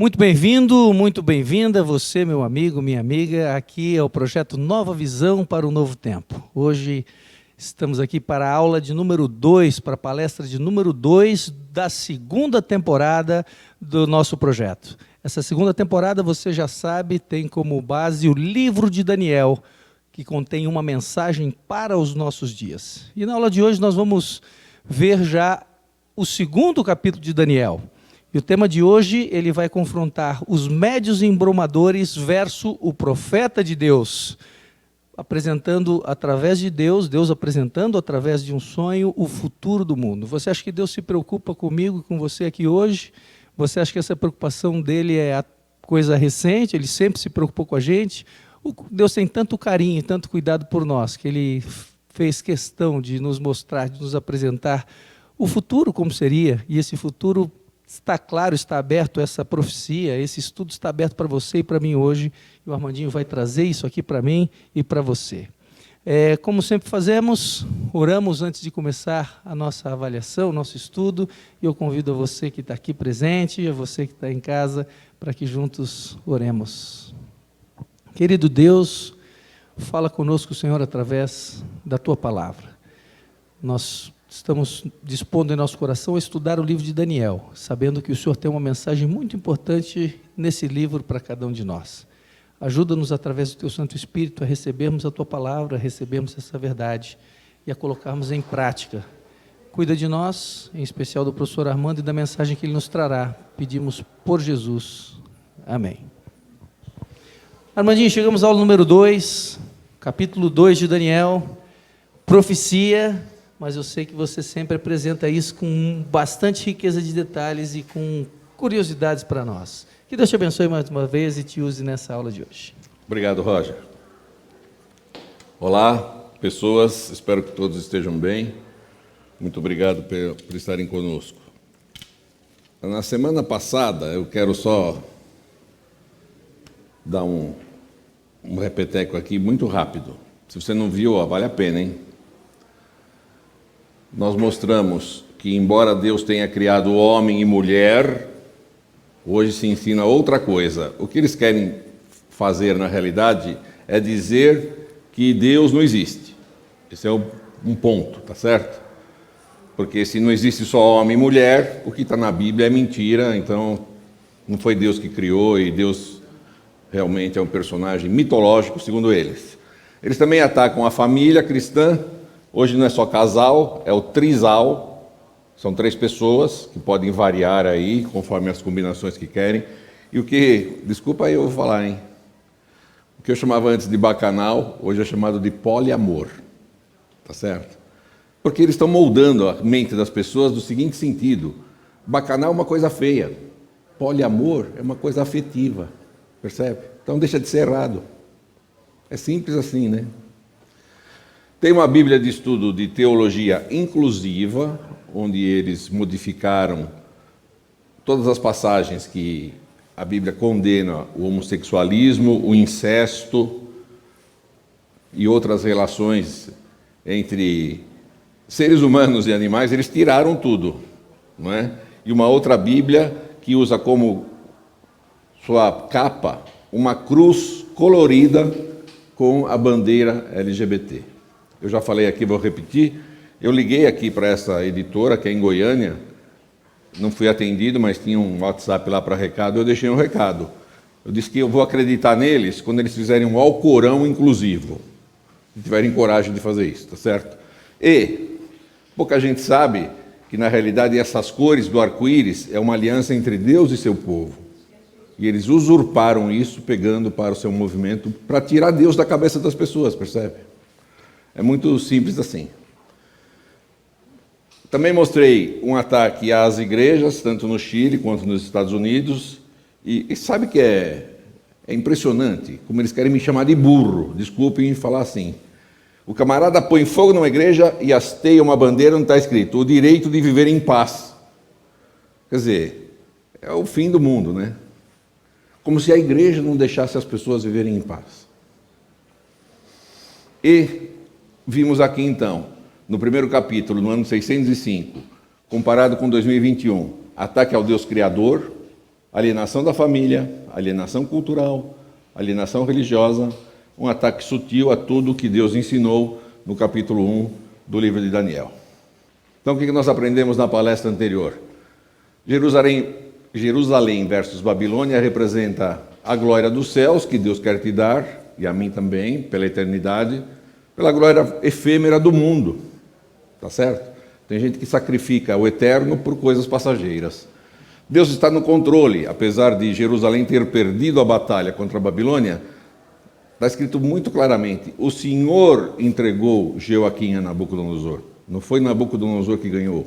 Muito bem-vindo, muito bem-vinda, você, meu amigo, minha amiga. Aqui é o projeto Nova Visão para o Novo Tempo. Hoje estamos aqui para a aula de número 2, para a palestra de número 2 da segunda temporada do nosso projeto. Essa segunda temporada, você já sabe, tem como base o livro de Daniel, que contém uma mensagem para os nossos dias. E na aula de hoje nós vamos ver já o segundo capítulo de Daniel. E o tema de hoje, ele vai confrontar os médios embromadores versus o profeta de Deus, apresentando através de Deus, Deus apresentando através de um sonho o futuro do mundo. Você acha que Deus se preocupa comigo e com você aqui hoje? Você acha que essa preocupação dele é a coisa recente? Ele sempre se preocupou com a gente? Deus tem tanto carinho e tanto cuidado por nós, que ele fez questão de nos mostrar, de nos apresentar o futuro como seria, e esse futuro está claro, está aberto essa profecia, esse estudo está aberto para você e para mim hoje, e o Armandinho vai trazer isso aqui para mim e para você. Como sempre fazemos, oramos antes de começar a nossa avaliação, o nosso estudo, e eu convido a você que está aqui presente e a você que está em casa, para que juntos oremos. Querido Deus, fala conosco, Senhor, através da Tua Palavra. Nós estamos dispondo em nosso coração a estudar o livro de Daniel, sabendo que o Senhor tem uma mensagem muito importante nesse livro para cada um de nós. Ajuda-nos, através do Teu Santo Espírito, a recebermos a Tua Palavra, a recebermos essa verdade e a colocarmos em prática. Cuida de nós, em especial do professor Armando e da mensagem que ele nos trará. Pedimos por Jesus. Amém. Armandinho, chegamos à aula número 2, capítulo 2 de Daniel, profecia. Mas eu sei que você sempre apresenta isso com bastante riqueza de detalhes e com curiosidades para nós. Que Deus te abençoe mais uma vez e te use nessa aula de hoje. Obrigado, Roger. Olá, pessoas, espero que todos estejam bem. Muito obrigado por estarem conosco. Na semana passada, eu quero só dar um repeteco aqui muito rápido. Se você não viu, vale a pena, hein? Nós mostramos que, embora Deus tenha criado homem e mulher, hoje se ensina outra coisa. O que eles querem fazer, na realidade, é dizer que Deus não existe. Esse é um ponto, tá certo? Porque se não existe só homem e mulher, o que está na Bíblia é mentira, então não foi Deus que criou, e Deus realmente é um personagem mitológico, segundo eles. Eles também atacam a família cristã. Hoje não é só casal, é o trisal, são 3 pessoas que podem variar aí, conforme as combinações que querem. E o que, desculpa aí eu vou falar, hein? O que eu chamava antes de bacanal, hoje é chamado de poliamor, tá certo? Porque eles estão moldando a mente das pessoas do seguinte sentido: bacanal é uma coisa feia, poliamor é uma coisa afetiva, percebe? Então deixa de ser errado. É simples assim, né? Tem uma Bíblia de estudo de teologia inclusiva, onde eles modificaram todas as passagens que a Bíblia condena o homossexualismo, o incesto e outras relações entre seres humanos e animais. Eles tiraram tudo, não é? E uma outra Bíblia que usa como sua capa uma cruz colorida com a bandeira LGBT. Eu já falei aqui, vou repetir. Eu liguei aqui para essa editora, que é em Goiânia, não fui atendido, mas tinha um WhatsApp lá para recado, eu deixei um recado. Eu disse que eu vou acreditar neles quando eles fizerem um Alcorão inclusivo, se tiverem coragem de fazer isso, tá certo? E pouca gente sabe que, na realidade, essas cores do arco-íris é uma aliança entre Deus e seu povo. E eles usurparam isso, pegando para o seu movimento, para tirar Deus da cabeça das pessoas, percebe? É muito simples assim. Também mostrei um ataque às igrejas, tanto no Chile quanto nos Estados Unidos, e sabe que é impressionante como eles querem me chamar de burro, desculpem falar assim. O camarada põe fogo numa igreja e hasteia uma bandeira onde está escrito: o direito de viver em paz. Quer dizer, é o fim do mundo, né? Como se a igreja não deixasse as pessoas viverem em paz. E vimos aqui então, no primeiro capítulo, no ano 605, comparado com 2021, ataque ao Deus Criador, alienação da família, alienação cultural, alienação religiosa, um ataque sutil a tudo que Deus ensinou no capítulo 1 do livro de Daniel. Então, o que nós aprendemos na palestra anterior? Jerusalém versus Babilônia representa a glória dos céus, que Deus quer te dar, e a mim também, pela eternidade, pela glória efêmera do mundo. Tá certo? Tem gente que sacrifica o eterno por coisas passageiras. Deus está no controle, apesar de Jerusalém ter perdido a batalha contra a Babilônia. Está escrito muito claramente: o Senhor entregou Jeoaquim a Nabucodonosor. Não foi Nabucodonosor que ganhou.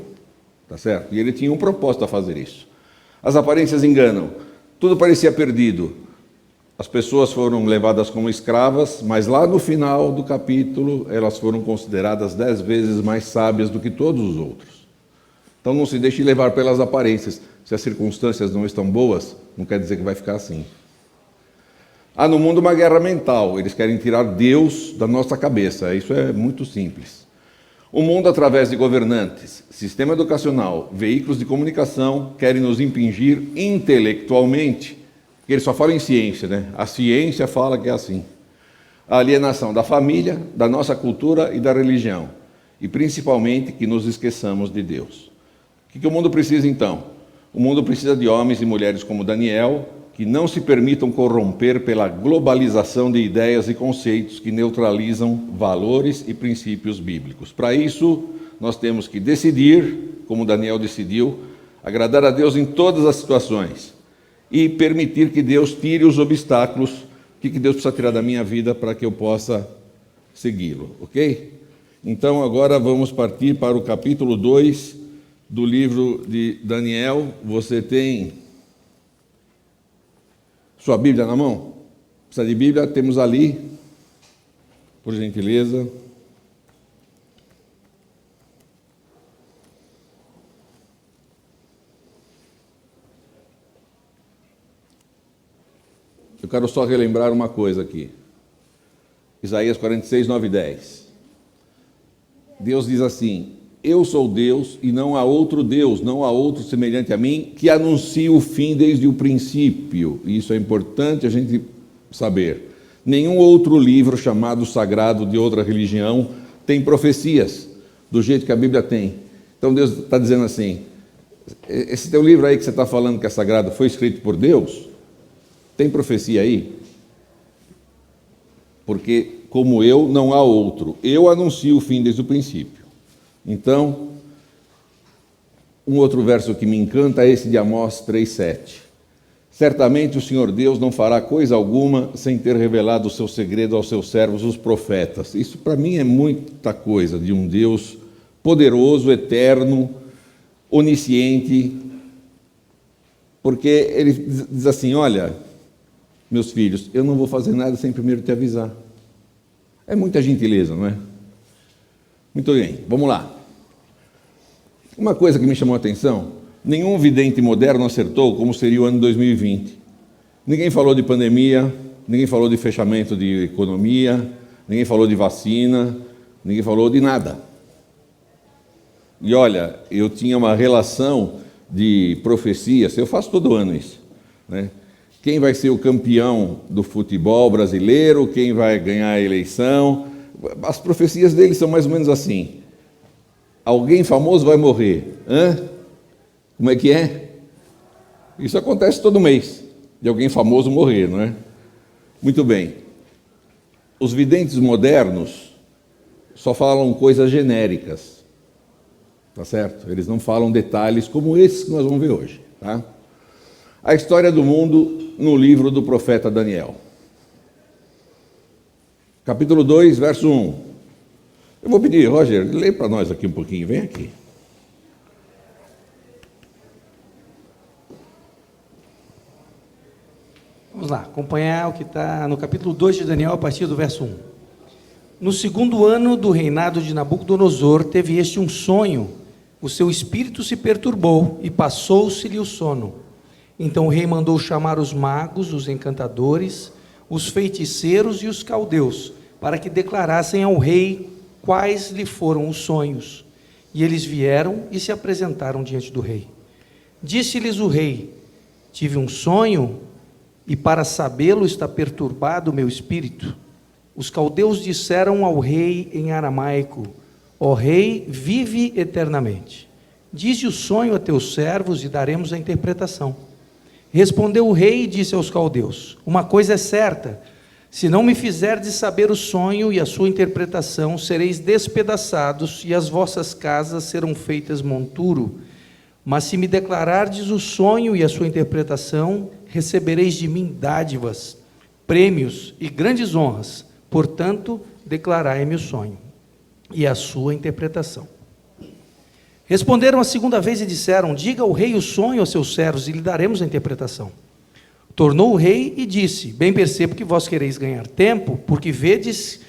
Tá certo? E ele tinha um propósito a fazer isso. As aparências enganam. Tudo parecia perdido. As pessoas foram levadas como escravas, mas lá no final do capítulo, elas foram consideradas 10 vezes mais sábias do que todos os outros. Então não se deixe levar pelas aparências. Se as circunstâncias não estão boas, não quer dizer que vai ficar assim. Há no mundo uma guerra mental. Eles querem tirar Deus da nossa cabeça. Isso é muito simples. O mundo, através de governantes, sistema educacional, veículos de comunicação, querem nos impingir intelectualmente, porque eles só falam em ciência, né? A ciência fala que é assim. A alienação da família, da nossa cultura e da religião. E principalmente que nos esqueçamos de Deus. O que o mundo precisa então? O mundo precisa de homens e mulheres como Daniel, que não se permitam corromper pela globalização de ideias e conceitos que neutralizam valores e princípios bíblicos. Para isso, nós temos que decidir, como Daniel decidiu, agradar a Deus em todas as situações e permitir que Deus tire os obstáculos. O que Deus precisa tirar da minha vida para que eu possa segui-lo, ok? Então, agora vamos partir para o capítulo 2 do livro de Daniel. Você tem sua Bíblia na mão? Precisa de Bíblia? Temos ali, por gentileza. Eu quero só relembrar uma coisa aqui. Isaías 46, 9 e 10. Deus diz assim: eu sou Deus e não há outro Deus, não há outro semelhante a mim, que anuncie o fim desde o princípio. E isso é importante a gente saber. Nenhum outro livro chamado sagrado de outra religião tem profecias do jeito que a Bíblia tem. Então Deus está dizendo assim: esse teu livro aí que você está falando que é sagrado foi escrito por Deus? Tem profecia aí? Porque como eu, não há outro. Eu anuncio o fim desde o princípio. Então, um outro verso que me encanta é esse de Amós 3,7. Certamente o Senhor Deus não fará coisa alguma sem ter revelado o seu segredo aos seus servos, os profetas. Isso para mim é muita coisa de um Deus poderoso, eterno, onisciente, porque ele diz assim: olha, meus filhos, eu não vou fazer nada sem primeiro te avisar. É muita gentileza, não é? Muito bem, vamos lá. Uma coisa que me chamou a atenção: nenhum vidente moderno acertou como seria o ano 2020. Ninguém falou de pandemia, ninguém falou de fechamento de economia, ninguém falou de vacina, ninguém falou de nada. E olha, eu tinha uma relação de profecias, eu faço todo ano isso, né? Quem vai ser o campeão do futebol brasileiro, quem vai ganhar a eleição. As profecias deles são mais ou menos assim: alguém famoso vai morrer. Como é que é? Isso acontece todo mês, de alguém famoso morrer, não é? Muito bem. Os videntes modernos só falam coisas genéricas, tá certo? Eles não falam detalhes como esses que nós vamos ver hoje, tá? A história do mundo no livro do profeta Daniel. Capítulo 2, verso 1. Eu vou pedir, Roger, lê para nós aqui um pouquinho, vem aqui. Vamos lá, acompanhar o que está no capítulo 2 de Daniel, a partir do verso 1. No segundo ano do reinado de Nabucodonosor, teve este um sonho. O seu espírito se perturbou e passou-se-lhe o sono. Então o rei mandou chamar os magos, os encantadores, os feiticeiros e os caldeus, para que declarassem ao rei quais lhe foram os sonhos. E eles vieram e se apresentaram diante do rei. Disse-lhes o rei: Tive um sonho e para sabê-lo está perturbado o meu espírito. Os caldeus disseram ao rei em aramaico: ó rei, vive eternamente. Dize o sonho a teus servos e daremos a interpretação. Respondeu o rei e disse aos caldeus: uma coisa é certa, se não me fizerdes saber o sonho e a sua interpretação, sereis despedaçados e as vossas casas serão feitas monturo. Mas se me declarardes o sonho e a sua interpretação, recebereis de mim dádivas, prêmios e grandes honras. Portanto, declarai-me o sonho e a sua interpretação. Responderam a segunda vez e disseram: diga ao rei o sonho aos seus servos e lhe daremos a interpretação. Tornou o rei e disse: bem percebo que vós quereis ganhar tempo, porque vedes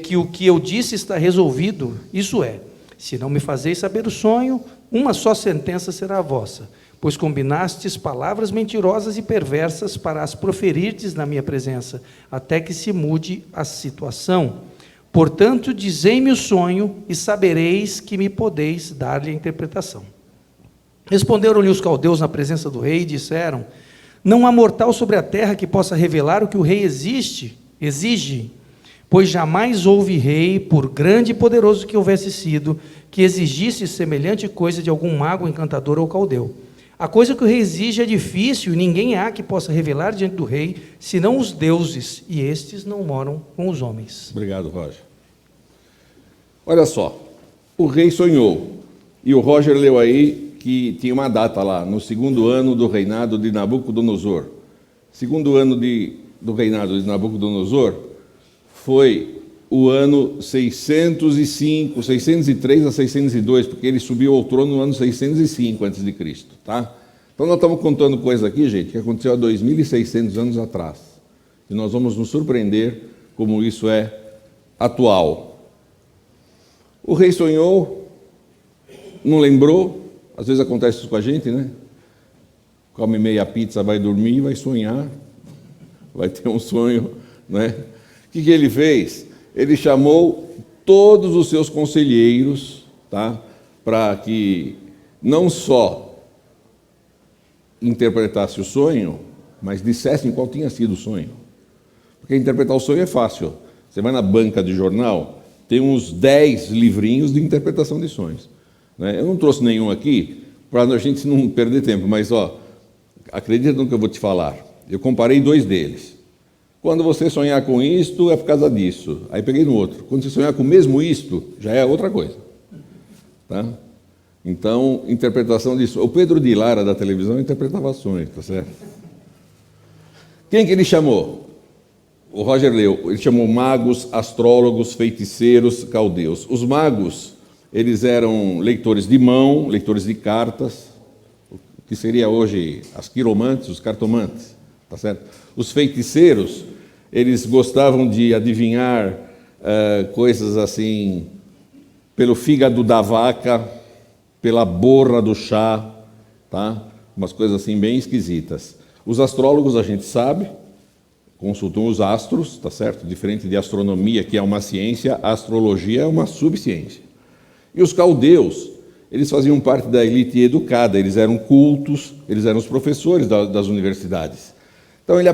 que o que eu disse está resolvido. Isso é, se não me fazeis saber o sonho, uma só sentença será a vossa, pois combinastes palavras mentirosas e perversas para as proferirdes na minha presença, até que se mude a situação. Portanto, dizei-me o sonho e sabereis que me podeis dar-lhe a interpretação. Responderam-lhe os caldeus na presença do rei e disseram: não há mortal sobre a terra que possa revelar o que o rei exige, pois jamais houve rei, por grande e poderoso que houvesse sido, que exigisse semelhante coisa de algum mago, encantador ou caldeu. A coisa que o rei exige é difícil, e ninguém há que possa revelar diante do rei, senão os deuses, e estes não moram com os homens. Obrigado, Roger. Olha só, o rei sonhou, e o Roger leu aí que tinha uma data lá, no segundo ano do reinado de Nabucodonosor. Segundo ano do reinado de Nabucodonosor foi o ano 605, 603 a 602, porque ele subiu ao trono no ano 605 a.C., tá? Então nós estamos contando coisa aqui, gente, que aconteceu há 2.600 anos atrás. E nós vamos nos surpreender como isso é atual. O rei sonhou, não lembrou, às vezes acontece isso com a gente, né? Come meia pizza, vai dormir, vai sonhar, vai ter um sonho, né? O que ele fez? Ele chamou todos os seus conselheiros, tá? Para que não só interpretasse o sonho, mas dissessem qual tinha sido o sonho. Porque interpretar o sonho é fácil. Você vai na banca de jornal, tem uns 10 livrinhos de interpretação de sonhos, né? Eu não trouxe nenhum aqui para a gente não perder tempo, mas acredita no que eu vou te falar. Eu comparei 2 deles. Quando você sonhar com isto, é por causa disso. Aí peguei no outro. Quando você sonhar com o mesmo isto, já é outra coisa. Tá? Então, interpretação disso. O Pedro de Lara, da televisão, interpretava sonhos, tá certo? Quem que ele chamou? O Roger leu. Ele chamou magos, astrólogos, feiticeiros, caldeus. Os magos, eles eram leitores de mão, leitores de cartas, o que seria hoje as quiromantes, os cartomantes, tá certo? Os feiticeiros, eles gostavam de adivinhar coisas assim, pelo fígado da vaca, pela borra do chá, tá? Umas coisas assim bem esquisitas. Os astrólogos, a gente sabe, consultam os astros, tá certo? Diferente de astronomia, que é uma ciência, a astrologia é uma subciência. E os caldeus, eles faziam parte da elite educada, eles eram cultos, eles eram os professores das universidades. Então ele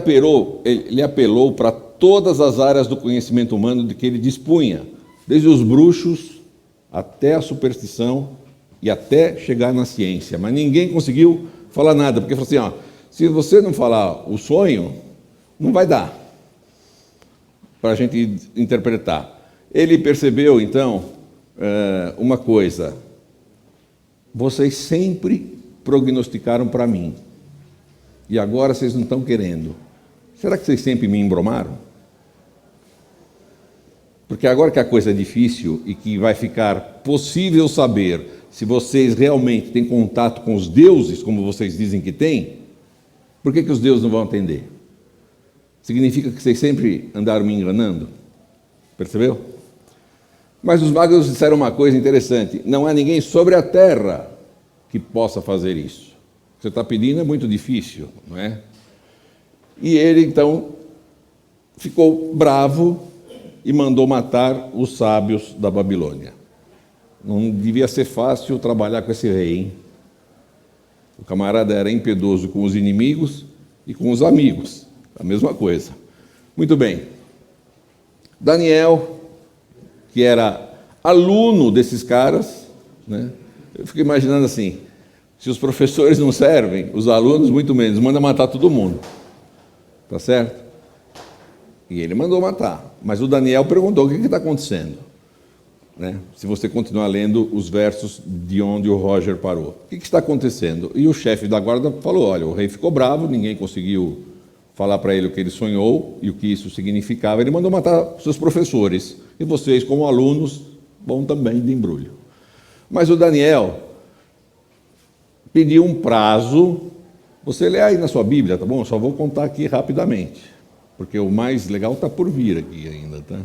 apelou para todas as áreas do conhecimento humano de que ele dispunha, desde os bruxos até a superstição e até chegar na ciência. Mas ninguém conseguiu falar nada, porque falou assim, se você não falar o sonho, não vai dar para a gente interpretar. Ele percebeu, então, uma coisa: vocês sempre prognosticaram para mim, e agora vocês não estão querendo. Será que vocês sempre me embromaram? Porque agora que a coisa é difícil e que vai ficar possível saber se vocês realmente têm contato com os deuses, como vocês dizem que têm, por que os deuses não vão atender? Significa que vocês sempre andaram me enganando? Percebeu? Mas os magos disseram uma coisa interessante: não há ninguém sobre a terra que possa fazer isso. Você está pedindo é muito difícil, não é? E ele, então, ficou bravo e mandou matar os sábios da Babilônia. Não devia ser fácil trabalhar com esse rei, hein? O camarada era impiedoso com os inimigos e com os amigos, a mesma coisa. Muito bem. Daniel, que era aluno desses caras, né? Eu fico imaginando assim, se os professores não servem, os alunos muito menos, manda matar todo mundo. Tá certo? E ele mandou matar. Mas o Daniel perguntou: o que está acontecendo? Né? Se você continuar lendo os versos de onde o Roger parou. O que está acontecendo? E o chefe da guarda falou: olha, o rei ficou bravo, ninguém conseguiu falar para ele o que ele sonhou e o que isso significava. Ele mandou matar seus professores. E vocês, como alunos, vão também de embrulho. Mas o Daniel pediu um prazo. Você lê aí na sua Bíblia, tá bom? Eu só vou contar aqui rapidamente, porque o mais legal está por vir aqui ainda, tá?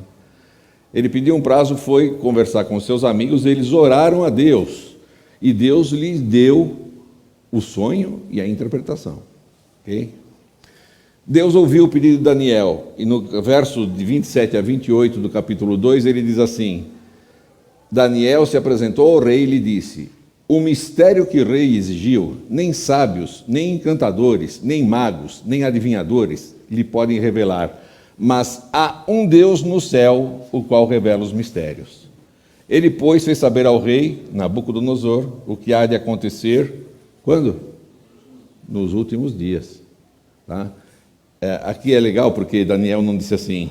Ele pediu um prazo, foi conversar com seus amigos, eles oraram a Deus, e Deus lhes deu o sonho e a interpretação. Ok? Deus ouviu o pedido de Daniel, e no verso de 27 a 28 do capítulo 2, ele diz assim: Daniel se apresentou ao rei e lhe disse: o mistério que o rei exigiu, nem sábios, nem encantadores, nem magos, nem adivinhadores lhe podem revelar, mas há um Deus no céu, o qual revela os mistérios. Ele, pois, fez saber ao rei Nabucodonosor o que há de acontecer, quando? Nos últimos dias. Tá? Aqui é legal porque Daniel não disse assim: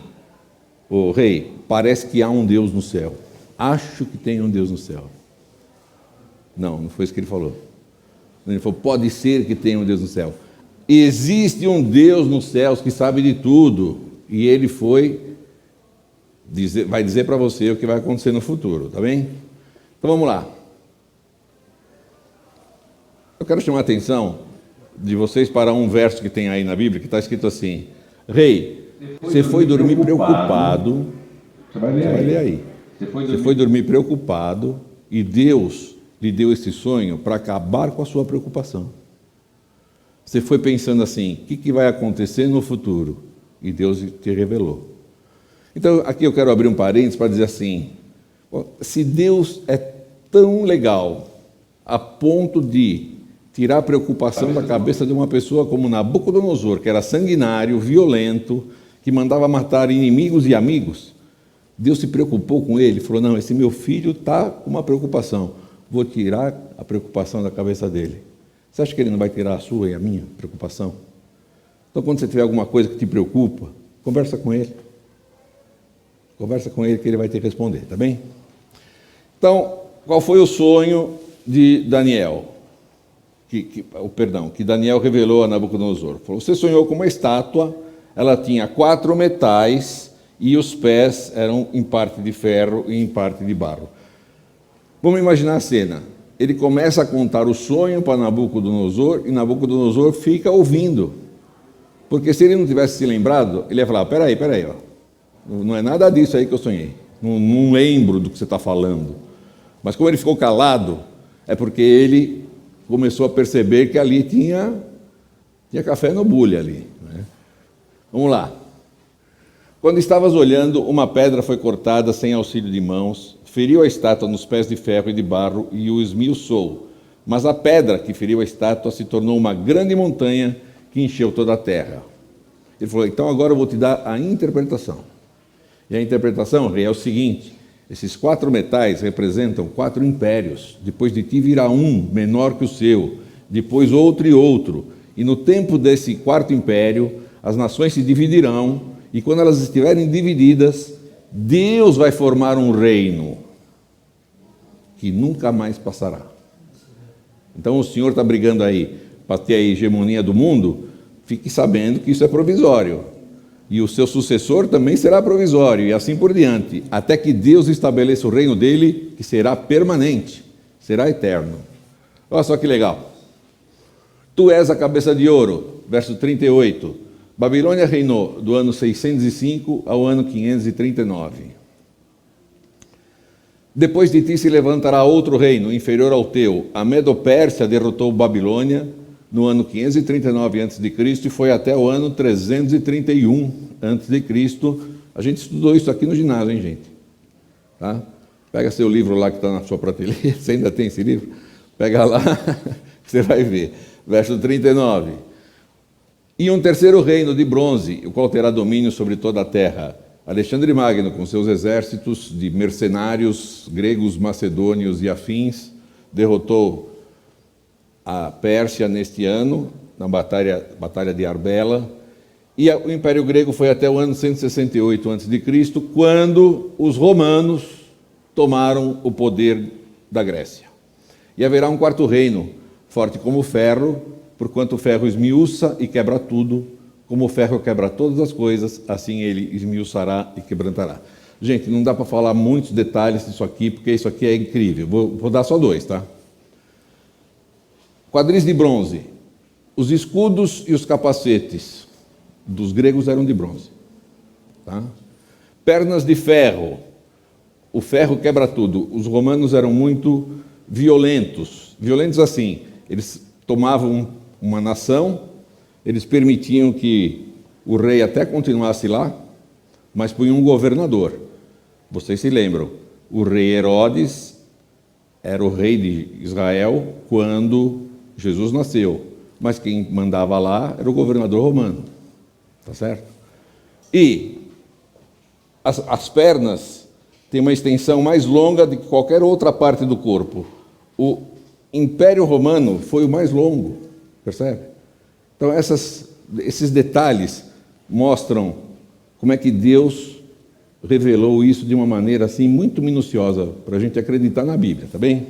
o rei, parece que há um Deus no céu, acho que tem um Deus no céu. Não foi isso que ele falou. Ele falou: pode ser que tenha um Deus no céu. Existe um Deus nos céus que sabe de tudo. E ele vai dizer para você o que vai acontecer no futuro, tá bem? Então vamos lá. Eu quero chamar a atenção de vocês para um verso que tem aí na Bíblia, que está escrito assim: rei, você foi dormir preocupado. Você vai ler aí. Você foi dormir preocupado e Deus lhe deu esse sonho para acabar com a sua preocupação. Você foi pensando assim: o que vai acontecer no futuro? E Deus te revelou. Então, aqui eu quero abrir um parênteses para dizer assim: se Deus é tão legal a ponto de tirar a preocupação da cabeça de uma pessoa como Nabucodonosor, que era sanguinário, violento, que mandava matar inimigos e amigos, Deus se preocupou com ele, falou: não, esse meu filho está com uma preocupação, vou tirar a preocupação da cabeça dele. Você acha que ele não vai tirar a sua e a minha preocupação? Então, quando você tiver alguma coisa que te preocupa, conversa com ele. Conversa com ele que ele vai te responder, tá bem? Então, qual foi o sonho de Daniel? Que Daniel revelou a Nabucodonosor. Falou: você sonhou com uma estátua, ela tinha 4 metais e os pés eram em parte de ferro e em parte de barro. Vamos imaginar a cena. Ele começa a contar o sonho para Nabucodonosor e Nabucodonosor fica ouvindo. Porque se ele não tivesse se lembrado, ele ia falar: peraí, ó. Não é nada disso aí que eu sonhei. Não lembro do que você está falando. Mas como ele ficou calado, é porque ele começou a perceber que ali tinha café no bule ali. Né? Vamos lá. Quando estavas olhando, uma pedra foi cortada sem auxílio de mãos, feriu a estátua nos pés de ferro e de barro e o esmiuçou. Mas a pedra que feriu a estátua se tornou uma grande montanha que encheu toda a terra. Ele falou: então agora eu vou te dar a interpretação. E a interpretação, rei, é o seguinte: esses 4 metais representam 4 impérios. Depois de ti virá um menor que o seu, depois outro e outro. E no tempo desse 4º império, as nações se dividirão, e quando elas estiverem divididas, Deus vai formar um reino que nunca mais passará. Então o Senhor está brigando aí para ter a hegemonia do mundo. Fique sabendo que isso é provisório. E o seu sucessor também será provisório, e assim por diante, até que Deus estabeleça o reino dele, que será permanente, será eterno. Olha só que legal. Tu és a cabeça de ouro, verso 38. Babilônia reinou do ano 605 ao ano 539. Depois de ti se levantará outro reino, inferior ao teu. A Medo-Pérsia derrotou Babilônia no ano 539 a.C. e foi até o ano 331 a.C. A gente estudou isso aqui no ginásio, hein, gente? Tá? Pega seu livro lá que está na sua prateleira, você ainda tem esse livro? Pega lá, você vai ver. verso 39. E um terceiro reino de bronze, o qual terá domínio sobre toda a terra. Alexandre Magno, com seus exércitos de mercenários gregos, macedônios e afins, derrotou a Pérsia neste ano, na batalha de Arbela, e o Império Grego foi até o ano 168 a.C., quando os romanos tomaram o poder da Grécia. E haverá um quarto reino, forte como o ferro, porquanto o ferro esmiuça e quebra tudo, como o ferro quebra todas as coisas, assim ele esmiuçará e quebrantará. Gente, não dá para falar muitos detalhes disso aqui, porque isso aqui é incrível. Vou dar só 2, tá? Quadris de bronze. Os escudos e os capacetes dos gregos eram de bronze. Tá? Pernas de ferro. O ferro quebra tudo. Os romanos eram muito violentos. Violentos assim. Eles tomavam uma nação, eles permitiam que o rei até continuasse lá, mas punham um governador. Vocês se lembram, o rei Herodes era o rei de Israel quando Jesus nasceu, mas quem mandava lá era o governador romano, tá certo? E as pernas têm uma extensão mais longa do que qualquer outra parte do corpo. O Império Romano foi o mais longo, percebe? Então, esses detalhes mostram como é que Deus revelou isso de uma maneira assim muito minuciosa para a gente acreditar na Bíblia, tá bem?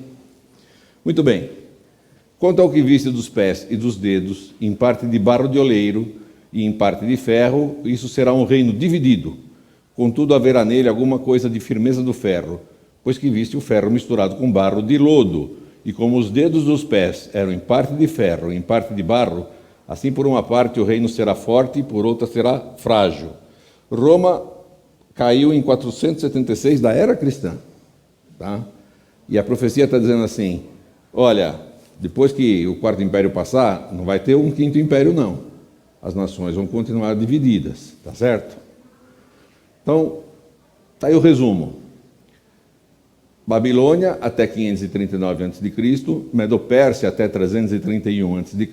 Muito bem. Quanto ao que viste dos pés e dos dedos, em parte de barro de oleiro e em parte de ferro, isso será um reino dividido. Contudo, haverá nele alguma coisa de firmeza do ferro, pois que viste o ferro misturado com barro de lodo, e como os dedos dos pés eram em parte de ferro e em parte de barro, assim, por uma parte, o reino será forte e por outra será frágil. Roma caiu em 476 da era cristã. Tá? E a profecia está dizendo assim, olha, depois que o quarto império passar, não vai ter um quinto império, não. As nações vão continuar divididas, tá certo? Então, está aí o resumo. Babilônia até 539 a.C., Medo-Pérsia até 331 a.C.,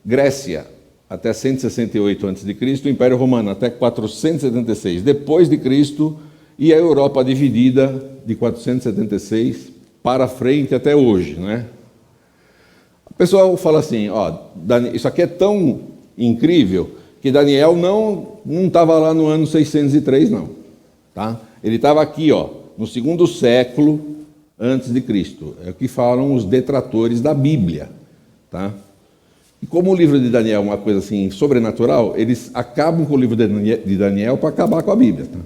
Grécia até 168 a.C., Império Romano até 476 depois de Cristo, e a Europa dividida de 476 para frente até hoje, né? O pessoal fala assim, ó, isso aqui é tão incrível que Daniel não estava lá no ano 603, não, tá? Ele estava aqui, ó, no 2º século antes de Cristo. É o que falam os detratores da Bíblia, tá? E como o livro de Daniel é uma coisa assim sobrenatural, eles acabam com o livro de Daniel para acabar com a Bíblia. Tá?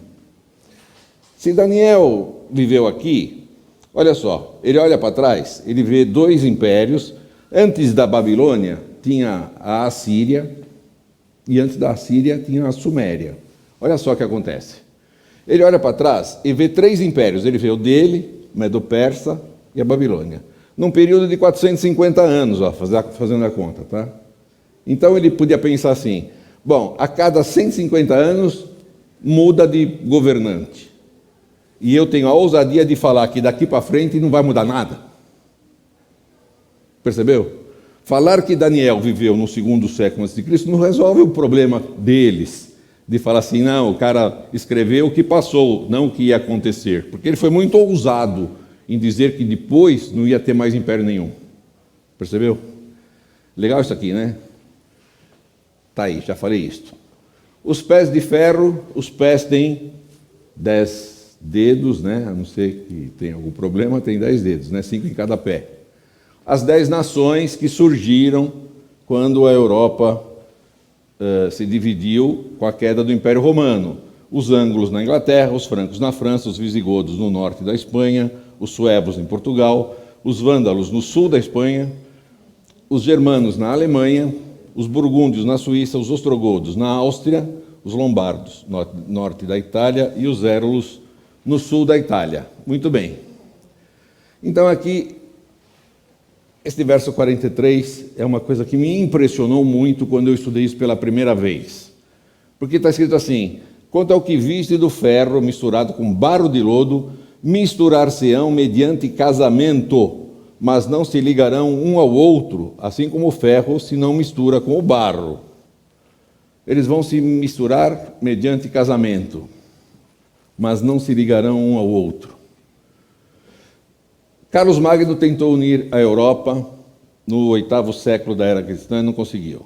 Se Daniel viveu aqui, olha só, ele olha para trás, ele vê 2 impérios. Antes da Babilônia tinha a Assíria, e antes da Assíria tinha a Suméria. Olha só o que acontece. Ele olha para trás e vê 3 impérios. Ele vê o dele, Medo-Persa e a Babilônia. Num período de 450 anos, ó, fazendo a conta, tá? Então ele podia pensar assim, bom, a cada 150 anos muda de governante. E eu tenho a ousadia de falar que daqui para frente não vai mudar nada. Percebeu? Falar que Daniel viveu no 2º século antes de Cristo não resolve o problema deles, de falar assim, não, o cara escreveu o que passou, não o que ia acontecer. Porque ele foi muito ousado em dizer que depois não ia ter mais império nenhum. Percebeu? Legal isso aqui, né? Tá aí, já falei isto. Os pés de ferro, os pés têm 10 dedos, né? A não ser que tenha algum problema, tem 10 dedos, né? 5 em cada pé. As 10 nações que surgiram quando a Europa se dividiu com a queda do Império Romano. Os ângulos na Inglaterra, os francos na França, os visigodos no norte da Espanha, os suevos em Portugal, os vândalos no sul da Espanha, os germanos na Alemanha, os burgúndios na Suíça, os ostrogodos na Áustria, os lombardos no norte da Itália e os érulos no sul da Itália. Muito bem. Então aqui, este verso 43 é uma coisa que me impressionou muito quando eu estudei isso pela primeira vez. Porque está escrito assim, quanto ao que viste do ferro misturado com barro de lodo, misturar-se-ão mediante casamento, mas não se ligarão um ao outro, assim como o ferro se não mistura com o barro. Eles vão se misturar mediante casamento, mas não se ligarão um ao outro. Carlos Magno tentou unir a Europa no 8º século da era cristã e não conseguiu.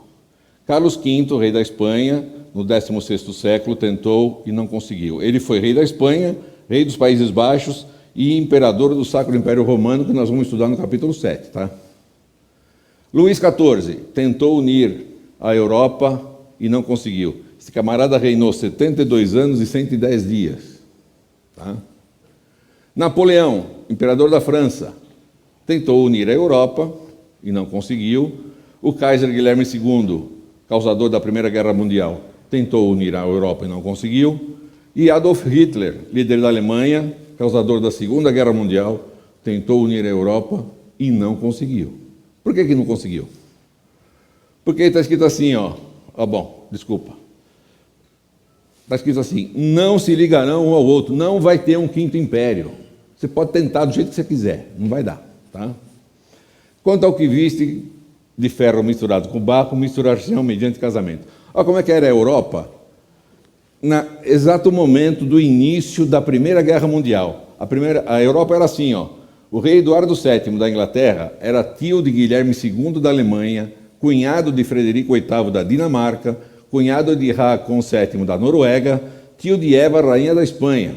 Carlos V, rei da Espanha, no 16º século, tentou e não conseguiu. Ele foi rei da Espanha, rei dos Países Baixos e imperador do Sacro Império Romano, que nós vamos estudar no capítulo 7. Tá? Luís XIV tentou unir a Europa e não conseguiu. Esse camarada reinou 72 anos e 110 dias. Tá? Napoleão, imperador da França, tentou unir a Europa e não conseguiu. O Kaiser Guilherme II, causador da Primeira Guerra Mundial, tentou unir a Europa e não conseguiu. E Adolf Hitler, líder da Alemanha, causador da Segunda Guerra Mundial, tentou unir a Europa e não conseguiu. Por que não conseguiu? Porque está escrito assim, ó. Desculpa. Está escrito assim, não se ligarão um ao outro, não vai ter um quinto império. Você pode tentar do jeito que você quiser, não vai dar. Tá? Quanto ao que viste de ferro misturado com barro, misturar-se-ão mediante casamento. Olha como é que era a Europa no exato momento do início da Primeira Guerra Mundial. A Europa era assim, ó. O rei Eduardo VII da Inglaterra era tio de Guilherme II da Alemanha, cunhado de Frederico VIII da Dinamarca, cunhado de Haakon VII da Noruega, tio de Eva, rainha da Espanha.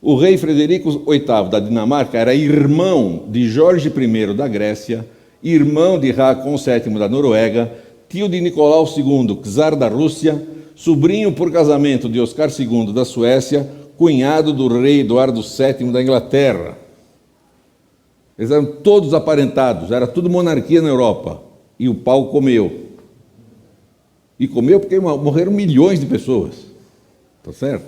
O rei Frederico VIII da Dinamarca era irmão de Jorge I da Grécia, irmão de Haakon VII da Noruega, tio de Nicolau II, czar da Rússia, sobrinho por casamento de Oscar II da Suécia, cunhado do rei Eduardo VII da Inglaterra. Eles eram todos aparentados, era tudo monarquia na Europa. E o pau comeu. E comeu porque morreram milhões de pessoas. Tá certo?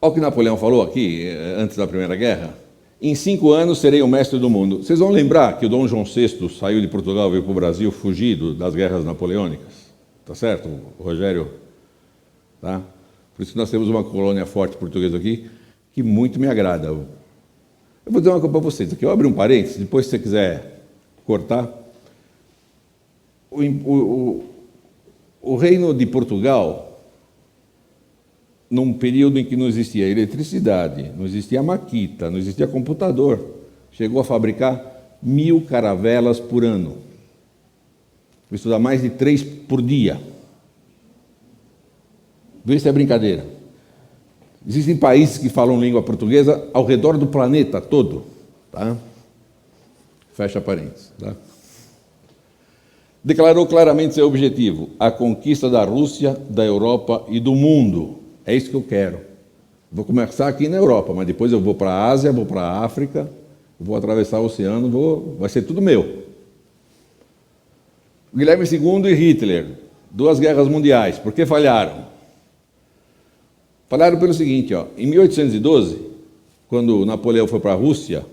Olha o que Napoleão falou aqui, antes da Primeira Guerra. Em 5 anos serei o mestre do mundo. Vocês vão lembrar que o Dom João VI saiu de Portugal e veio para o Brasil fugido das guerras napoleônicas. Tá certo, Rogério? Tá? Por isso que nós temos uma colônia forte portuguesa aqui, que muito me agrada. Eu vou dizer uma coisa para vocês aqui. Eu abro um parênteses, depois se você quiser cortar. O reino de Portugal, num período em que não existia eletricidade, não existia maquita, não existia computador, chegou a fabricar 1000 caravelas por ano. Vou estudar mais de 3 por dia. Vê se é brincadeira. Existem países que falam língua portuguesa ao redor do planeta todo. Tá? Fecha parênteses. Tá? Declarou claramente seu objetivo, a conquista da Rússia, da Europa e do mundo. É isso que eu quero. Vou começar aqui na Europa, mas depois eu vou para a Ásia, vou para a África, vou atravessar o oceano, vai ser tudo meu. Guilherme II e Hitler, 2 guerras mundiais, por que falharam? Falharam pelo seguinte, ó, em 1812, quando Napoleão foi para a Rússia,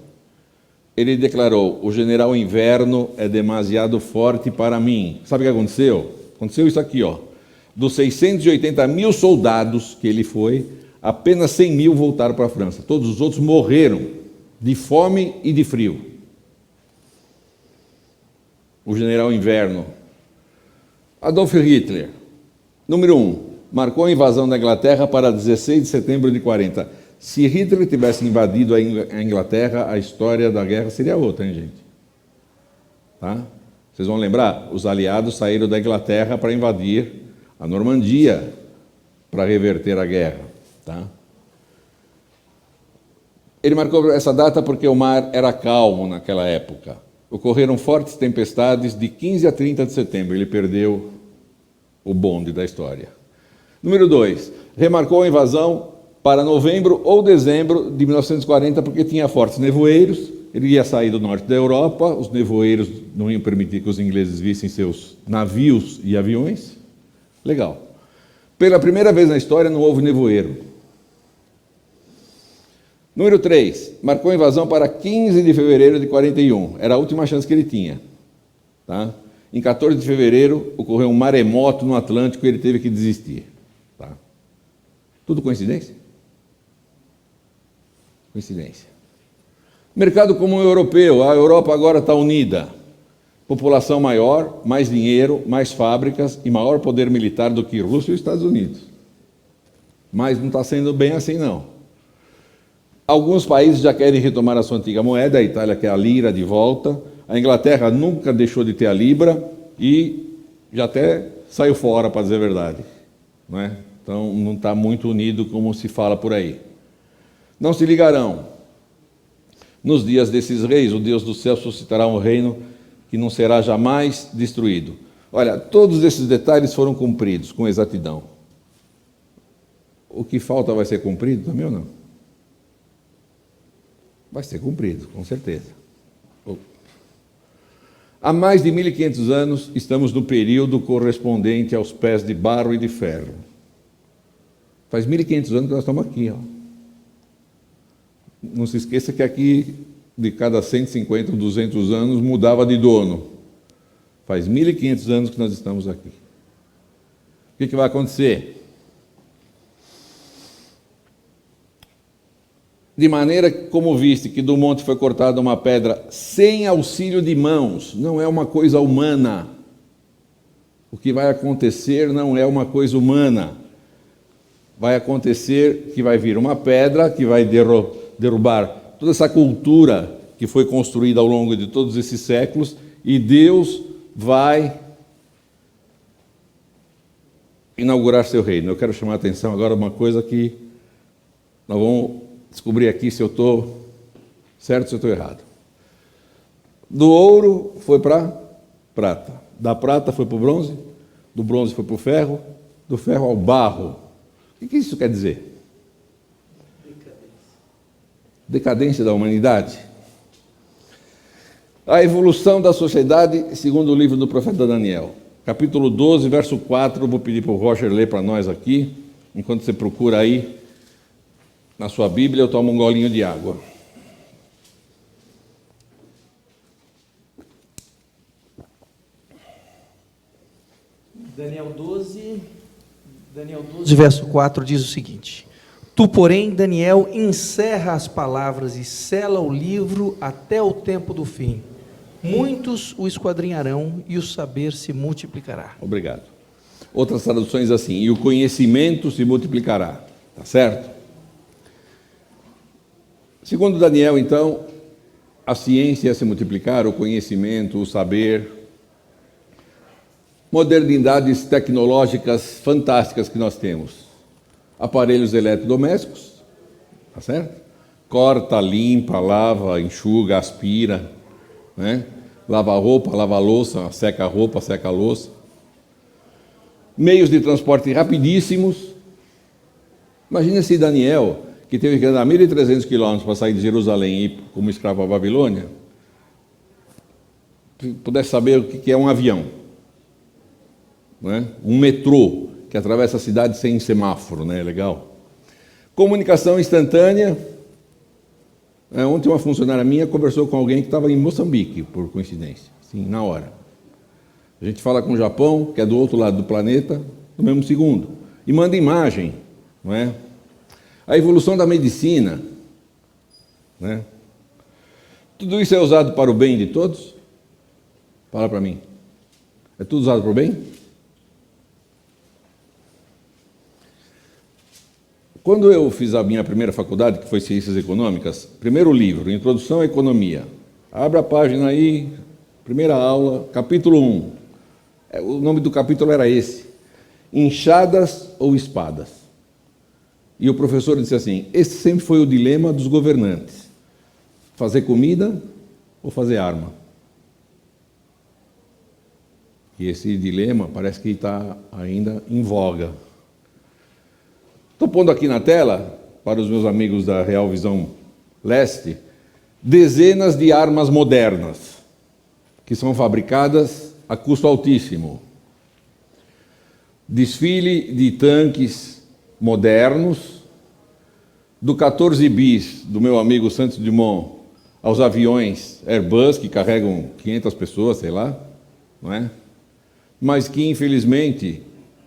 ele declarou, o general Inverno é demasiado forte para mim. Sabe o que aconteceu? Aconteceu isso aqui, ó. Dos 680 mil soldados que ele foi, apenas 100 mil voltaram para a França. Todos os outros morreram de fome e de frio. O general Inverno. Adolf Hitler, número 1, marcou a invasão da Inglaterra para 16 de setembro de 40. Se Hitler tivesse invadido a Inglaterra, a história da guerra seria outra, hein, gente? Tá? Vocês vão lembrar? Os aliados saíram da Inglaterra para invadir a Normandia, para reverter a guerra. Tá? Ele marcou essa data porque o mar era calmo naquela época. Ocorreram fortes tempestades de 15 a 30 de setembro. Ele perdeu o bonde da história. Número 2. Remarcou a invasão para novembro ou dezembro de 1940, porque tinha fortes nevoeiros. Ele ia sair do norte da Europa, os nevoeiros não iam permitir que os ingleses vissem seus navios e aviões. Legal. Pela primeira vez na história não houve nevoeiro. Número 3, marcou a invasão para 15 de fevereiro de 41. Era a última chance que ele tinha. Tá? Em 14 de fevereiro, ocorreu um maremoto no Atlântico e ele teve que desistir. Tá? Tudo coincidência? Coincidência. Mercado comum europeu, a Europa agora está unida. População maior, mais dinheiro, mais fábricas e maior poder militar do que Rússia e Estados Unidos. Mas não está sendo bem assim, não. Alguns países já querem retomar a sua antiga moeda, a Itália quer a lira de volta, a Inglaterra nunca deixou de ter a libra e já até saiu fora, para dizer a verdade. Não é? Então não está muito unido como se fala por aí. Não se ligarão. Nos dias desses reis, o Deus do céu suscitará um reino que não será jamais destruído. Olha, todos esses detalhes foram cumpridos com exatidão. O que falta vai ser cumprido também ou não? Vai ser cumprido, com certeza. Há mais de 1.500 anos, estamos no período correspondente aos pés de barro e de ferro. Faz 1.500 anos que nós estamos aqui. Ó. Não se esqueça que aqui, de cada 150 ou 200 anos, mudava de dono. Faz 1.500 anos que nós estamos aqui. O que vai acontecer? De maneira que, como viste, que do monte foi cortada uma pedra sem auxílio de mãos, não é uma coisa humana. O que vai acontecer não é uma coisa humana. Vai acontecer que vai vir uma pedra que vai derrubar toda essa cultura que foi construída ao longo de todos esses séculos e Deus vai inaugurar seu reino. Eu quero chamar a atenção agora uma coisa que nós vamos descobrir aqui se eu estou certo ou se eu estou errado. Do ouro foi para prata, da prata foi para o bronze, do bronze foi para o ferro, do ferro ao barro. O que isso quer dizer? Decadência da humanidade. A evolução da sociedade, segundo o livro do profeta Daniel. Capítulo 12, verso 4, vou pedir para o Roger ler para nós aqui, enquanto você procura aí na sua Bíblia, eu tomo um golinho de água. Daniel 12, verso 4 diz o seguinte: Tu, porém, Daniel, encerra as palavras e sela o livro até o tempo do fim. Muitos o esquadrinharão e o saber se multiplicará. Obrigado. Outras traduções assim: e o conhecimento se multiplicará. Tá certo? Segundo Daniel, então, a ciência ia se multiplicar, o conhecimento, o saber, modernidades tecnológicas fantásticas que nós temos. Aparelhos eletrodomésticos, tá certo? Corta, limpa, lava, enxuga, aspira, né? Lava a roupa, lava a louça, seca a roupa, seca a louça. Meios de transporte rapidíssimos. Imagina se Daniel, que teve que andar 1.300 quilômetros para sair de Jerusalém e ir como escravo à Babilônia, pudesse saber o que é um avião, né? Um metrô que atravessa a cidade sem semáforo, né? Legal. Comunicação instantânea. Ontem uma funcionária minha conversou com alguém que estava em Moçambique, por coincidência, assim, na hora. A gente fala com o Japão, que é do outro lado do planeta, no mesmo segundo, e manda imagem, não é? A evolução da medicina, né? Tudo isso é usado para o bem de todos? Fala para mim. É tudo usado para o bem? Quando eu fiz a minha primeira faculdade, que foi Ciências Econômicas, primeiro livro, Introdução à Economia. Abra a página aí, primeira aula, capítulo 1. O nome do capítulo era esse: Enxadas ou espadas? E o professor disse assim: esse sempre foi o dilema dos governantes: fazer comida ou fazer arma. E esse dilema parece que está ainda em voga. Estou pondo aqui na tela, para os meus amigos da Real Visão Leste, dezenas de armas modernas, que são fabricadas a custo altíssimo. Desfile de tanques modernos, do 14 bis do meu amigo Santos Dumont aos aviões Airbus, que carregam 500 pessoas, sei lá, não é? Mas que, infelizmente,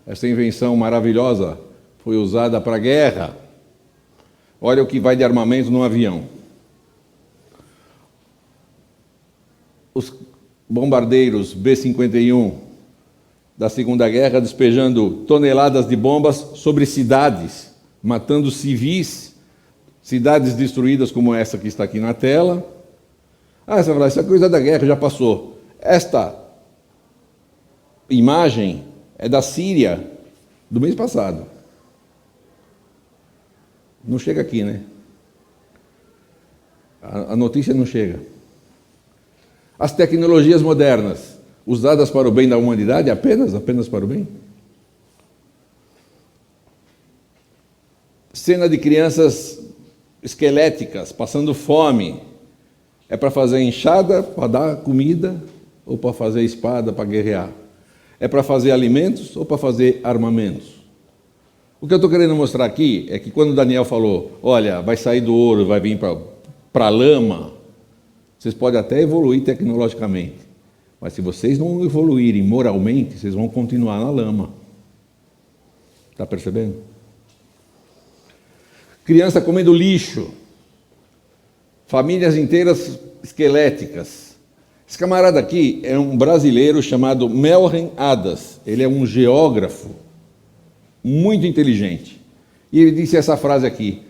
essa invenção maravilhosa foi usada para a guerra. Olha o que vai de armamento num avião. os bombardeiros B-51 da Segunda Guerra despejando toneladas de bombas sobre cidades, matando civis, cidades destruídas como essa que está aqui na tela. Ah, você vai falar, isso é coisa da guerra, já passou. Esta imagem é da Síria, do mês passado. Não chega aqui, né? A notícia não chega. As tecnologias modernas, usadas para o bem da humanidade, apenas para o bem? Cena de crianças esqueléticas, passando fome. É para fazer enxada, para dar comida, ou para fazer espada, para guerrear? É para fazer alimentos ou para fazer armamentos? O que eu estou querendo mostrar aqui é que quando Daniel falou, olha, vai sair do ouro, vai vir para a lama, vocês podem até evoluir tecnologicamente, mas se vocês não evoluírem moralmente, vocês vão continuar na lama. Está percebendo? Criança comendo lixo, famílias inteiras esqueléticas. Esse camarada aqui é um brasileiro chamado Melhem Adas. Ele é um geógrafo muito inteligente. E ele disse essa frase aqui: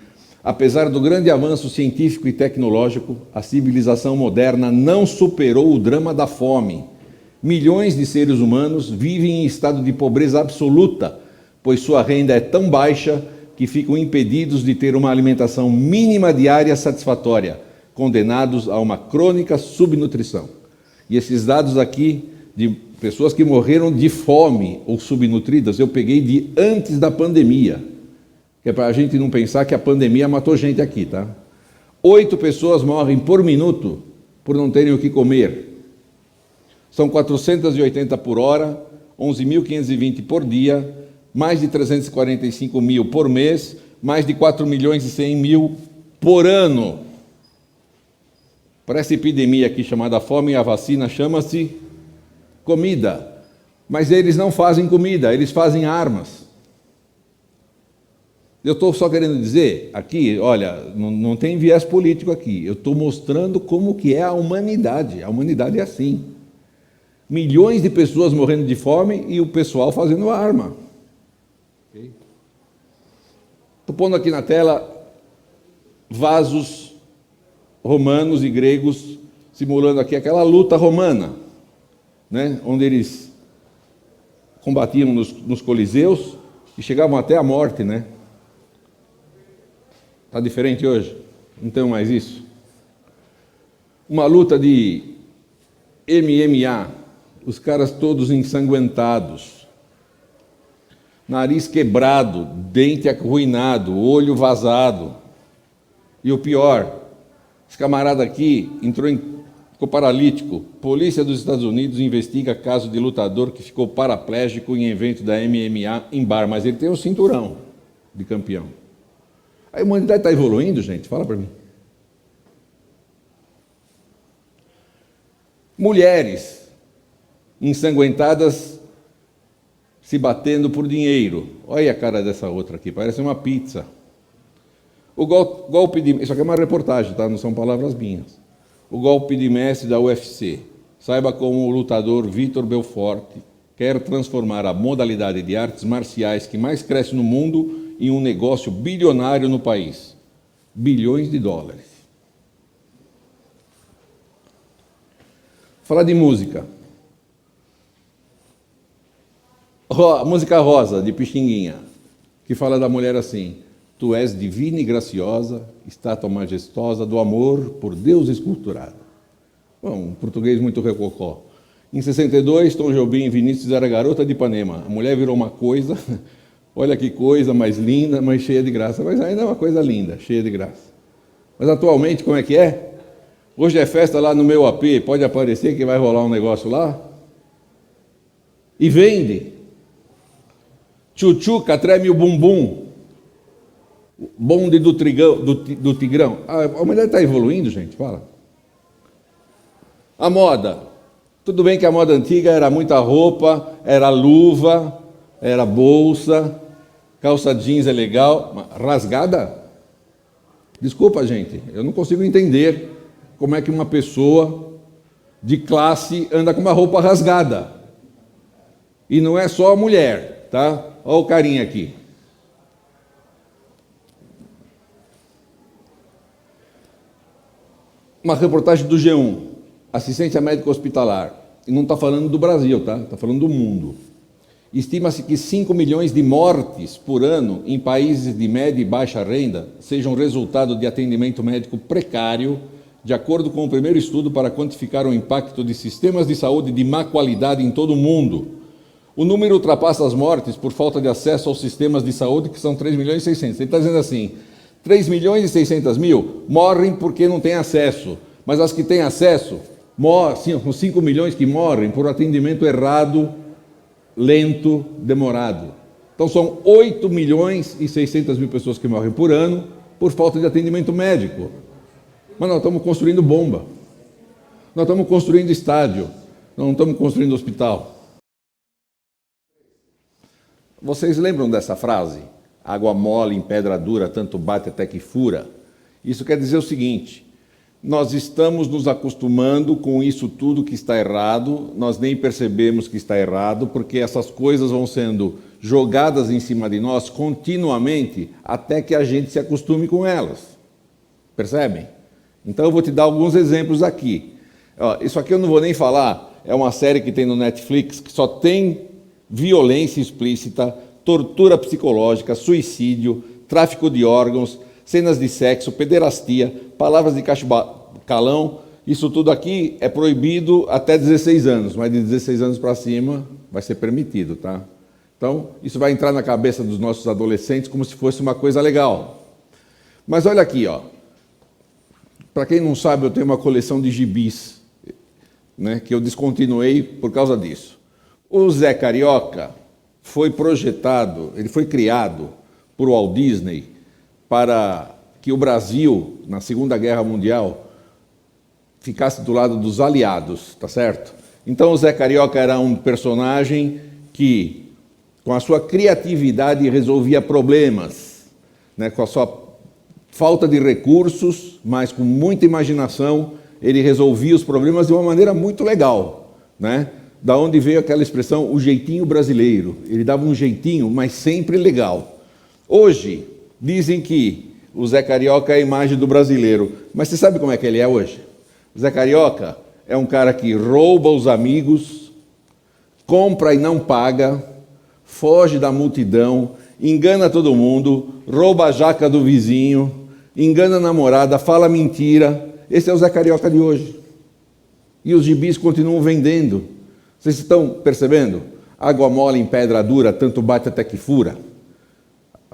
apesar do grande avanço científico e tecnológico, a civilização moderna não superou o drama da fome. Milhões de seres humanos vivem em estado de pobreza absoluta, pois sua renda é tão baixa que ficam impedidos de ter uma alimentação mínima diária satisfatória, condenados a uma crônica subnutrição. E esses dados aqui de pessoas que morreram de fome ou subnutridas, eu peguei de antes da pandemia, que é para a gente não pensar que a pandemia matou gente aqui, tá? 8 pessoas morrem por minuto por não terem o que comer. São 480 por hora, 11.520 por dia, mais de 345 mil por mês, mais de 4 milhões e 100 mil por ano. Para essa epidemia aqui chamada fome, a vacina chama-se comida. Mas eles não fazem comida, eles fazem armas. Eu estou só querendo dizer aqui, olha, não tem viés político aqui. Eu estou mostrando como que é a humanidade. A humanidade é assim. Milhões de pessoas morrendo de fome e o pessoal fazendo arma. Okay? Estou pondo aqui na tela vasos romanos e gregos, simulando aqui aquela luta romana, né, onde eles combatiam nos coliseus e chegavam até a morte, né? Está diferente hoje? Não tem mais isso? Uma luta de MMA, os caras todos ensanguentados, nariz quebrado, dente arruinado, olho vazado. E o pior, esse camarada aqui ficou paralítico. Polícia dos Estados Unidos investiga caso de lutador que ficou paraplégico em evento da MMA em bar, mas ele tem um cinturão de campeão. A humanidade está evoluindo, gente? Fala para mim. Mulheres ensanguentadas se batendo por dinheiro. Olha a cara dessa outra aqui, parece uma pizza. O golpe de... Isso aqui é uma reportagem, tá? Não são palavras minhas. O golpe de mestre da UFC. Saiba como o lutador Vitor Belfort quer transformar a modalidade de artes marciais que mais cresce no mundo em um negócio bilionário no país. Bilhões de dólares. Falar de música. Música Rosa, de Pixinguinha, que fala da mulher assim: tu és divina e graciosa, estátua majestosa do amor por Deus esculturada. Bom, um português muito recocó. Em 62, Tom Jobim e Vinícius era garota de Ipanema. A mulher virou uma coisa, olha que coisa mais linda, mas cheia de graça. Mas ainda é uma coisa linda, cheia de graça. Mas atualmente, como é que é? Hoje é festa lá no meu AP, pode aparecer que vai rolar um negócio lá? E vende. Tchutchuca, treme o bumbum. Bonde do Tigrão. A mulher está evoluindo, gente, fala. A moda. Tudo bem que a moda antiga era muita roupa, era luva, era bolsa, calça jeans é legal, rasgada? Desculpa, gente, eu não consigo entender como é que uma pessoa de classe anda com uma roupa rasgada. E não é só a mulher, tá? Olha o carinha aqui. Uma reportagem do G1, assistência médica hospitalar. E não está falando do Brasil, tá? Está falando do mundo. Estima-se que 5 milhões de mortes por ano em países de média e baixa renda sejam resultado de atendimento médico precário, de acordo com o primeiro estudo para quantificar o impacto de sistemas de saúde de má qualidade em todo o mundo. O número ultrapassa as mortes por falta de acesso aos sistemas de saúde, que são 3 milhões e 600. Ele está dizendo assim, 3 milhões e 600 mil morrem porque não têm acesso, mas as que têm acesso, são 5 milhões que morrem por atendimento errado, lento, demorado. Então são 8 milhões e 600 mil pessoas que morrem por ano por falta de atendimento médico. Mas nós estamos construindo bomba, nós estamos construindo estádio, nós não estamos construindo hospital. Vocês lembram dessa frase? Água mole em pedra dura, tanto bate até que fura. Isso quer dizer o seguinte, nós estamos nos acostumando com isso tudo que está errado, nós nem percebemos que está errado, porque essas coisas vão sendo jogadas em cima de nós continuamente, até que a gente se acostume com elas. Percebem? Então eu vou te dar alguns exemplos aqui. Isso aqui eu não vou nem falar, é uma série que tem no Netflix, que só tem violência explícita, tortura psicológica, suicídio, tráfico de órgãos, cenas de sexo, pederastia, palavras de calão. Isso tudo aqui é proibido até 16 anos, mas de 16 anos para cima vai ser permitido, tá? Então, isso vai entrar na cabeça dos nossos adolescentes como se fosse uma coisa legal. Mas olha aqui, ó. Para quem não sabe, eu tenho uma coleção de gibis, né, que eu descontinuei por causa disso. O Zé Carioca foi projetado, ele foi criado por Walt Disney para que o Brasil, na Segunda Guerra Mundial, ficasse do lado dos aliados, tá certo? Então o Zé Carioca era um personagem que, com a sua criatividade, resolvia problemas, né, com a sua falta de recursos, mas com muita imaginação, ele resolvia os problemas de uma maneira muito legal, né? Da onde veio aquela expressão, o jeitinho brasileiro. Ele dava um jeitinho, mas sempre legal. Hoje, dizem que o Zé Carioca é a imagem do brasileiro. Mas você sabe como é que ele é hoje? O Zé Carioca é um cara que rouba os amigos, compra e não paga, foge da multidão, engana todo mundo, rouba a jaca do vizinho, engana a namorada, fala mentira. Esse é o Zé Carioca de hoje. E os gibis continuam vendendo. Vocês estão percebendo? Água mole em pedra dura, tanto bate até que fura.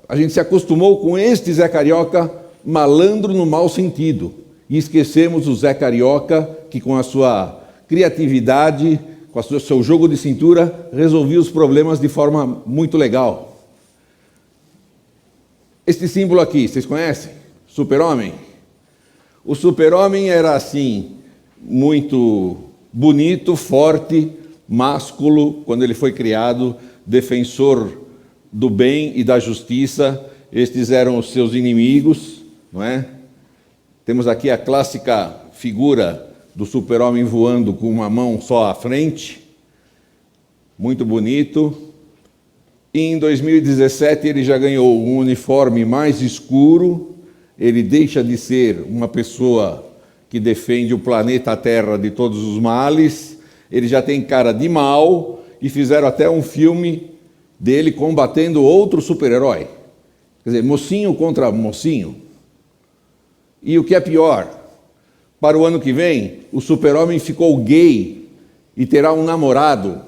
A gente se acostumou com este Zé Carioca malandro no mau sentido. E esquecemos o Zé Carioca que, com a sua criatividade, com o seu jogo de cintura, resolvia os problemas de forma muito legal. Este símbolo aqui, vocês conhecem? Super-Homem? O Super-Homem era assim, muito bonito, forte, másculo, quando ele foi criado, defensor do bem e da justiça. Estes eram os seus inimigos, não é? Temos aqui a clássica figura do Super-Homem voando com uma mão só à frente, muito bonito. E em 2017 ele já ganhou um uniforme mais escuro, ele deixa de ser uma pessoa que defende o planeta Terra de todos os males, ele já tem cara de mal, e fizeram até um filme dele combatendo outro super-herói. Quer dizer, mocinho contra mocinho. E o que é pior, para o ano que vem, o Super-Homem ficou gay e terá um namorado.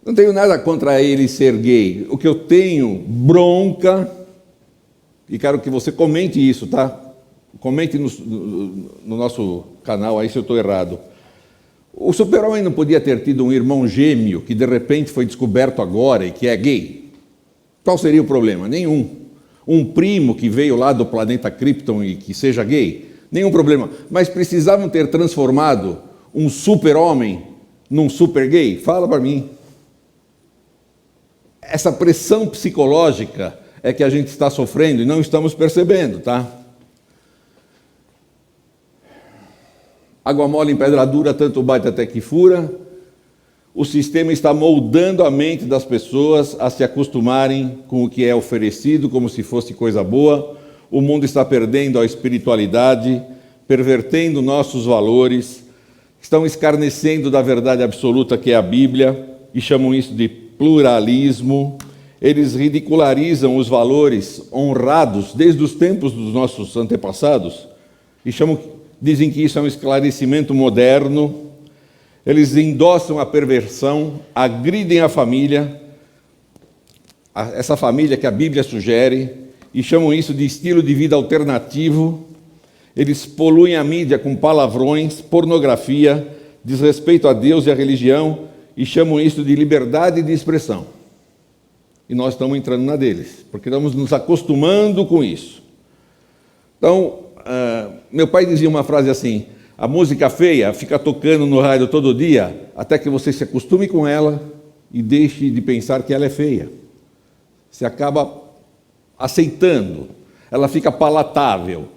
Não tenho nada contra ele ser gay. O que eu tenho bronca, e quero que você comente isso, tá? Comente no nosso canal aí se eu estou errado. O Super-Homem não podia ter tido um irmão gêmeo que de repente foi descoberto agora e que é gay? Qual seria o problema? Nenhum. Um primo que veio lá do planeta Krypton e que seja gay? Nenhum problema. Mas precisavam ter transformado um super-homem num super-gay? Fala para mim. Essa pressão psicológica é que a gente está sofrendo e não estamos percebendo, tá? Água mole em pedra dura, tanto bate até que fura. O sistema está moldando a mente das pessoas a se acostumarem com o que é oferecido como se fosse coisa boa. O mundo está perdendo a espiritualidade, pervertendo nossos valores, estão escarnecendo da verdade absoluta que é a Bíblia e chamam isso de pluralismo. Eles ridicularizam os valores honrados desde os tempos dos nossos antepassados e dizem que isso é um esclarecimento moderno. Eles endossam a perversão, agridem a família, essa família que a Bíblia sugere, e chamam isso de estilo de vida alternativo. Eles poluem a mídia com palavrões, pornografia, desrespeito a Deus e a religião, e chamam isso de liberdade de expressão. E nós estamos entrando na deles, porque estamos nos acostumando com isso. Então, meu pai dizia uma frase assim: a música feia fica tocando no rádio todo dia, até que você se acostume com ela e deixe de pensar que ela é feia. Você acaba aceitando, ela fica palatável.